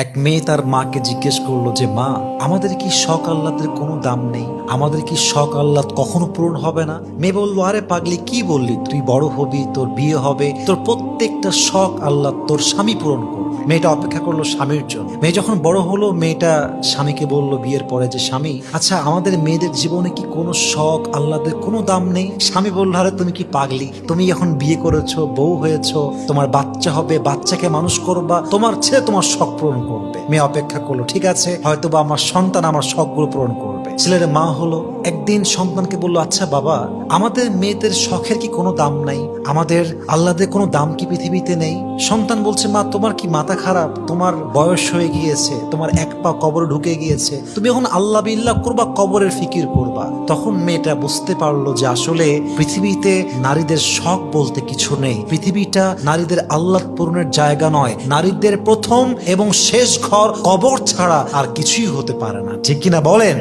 এক মেয়ে তার মাকে জিজ্ঞেস করলো যে মা, আমাদের কি শখ আহ্লাদের কোনো দাম নেই? আমাদের কি শখ আহ্লাদ কখনো পূরণ হবে না? মেয়ে বললো, আরে পাগলি, কি বললি? তুই বড় হবি, তোর বিয়ে হবে, তোর প্রত্যেকটা শখ আহ্লাদ তোর স্বামী পূরণ করবে। মেয়েটা অপেক্ষা করলো স্বামীর জন্য। মেয়ে যখন বড় হলো, মেয়েটা স্বামীকে বললো বিয়ের পরে যে স্বামী, আচ্ছা আমাদের মেয়েদের জীবনে কি কোনো শখ আহ্লাদের কোনো দাম নেই? স্বামী বললো, আরে তুমি কি পাগলি? তুমি এখন বিয়ে করেছো, বউ হয়েছো, তোমার বাচ্চা হবে, বাচ্চাকে মানুষ করবা, তোমার ছেলে তোমার শখ পূরণ করবে। মেয়ে অপেক্ষা করলো, ঠিক আছে, হয়তো বা আমার সন্তান আমার শখগুলো পূরণ করবে। ছেলের মা হলো, একদিন সন্তানকে বললো, আচ্ছা বাবা, আমাদের মেয়েদের শখের কি কোনো দাম নাই? আমাদের আহ্লাদের কোনো দাম কি পৃথিবীতে নেই? সন্তান বলছে, মা তোমার কি মাথা খারাপ? তোমার বয়স হয়ে গিয়েছে, তোমার এক পা কবরে ঢুকে গিয়েছে, তুমি এখন আল্লাহ বিল্লাহ করবা, কবরের ফিকির করবা। তখন মেয়েটা বুঝতে পারলো যে আসলে পৃথিবীতে নারীদের শখ বলতে কিছু নেই। পৃথিবীটা নারীদের আহ্লাদ পূরণের জায়গা নয়। নারীদের প্রথম এবং শেষ ঘর কবর ছাড়া আর কিছুই হতে পারে না। ঠিক কিনা বলেন?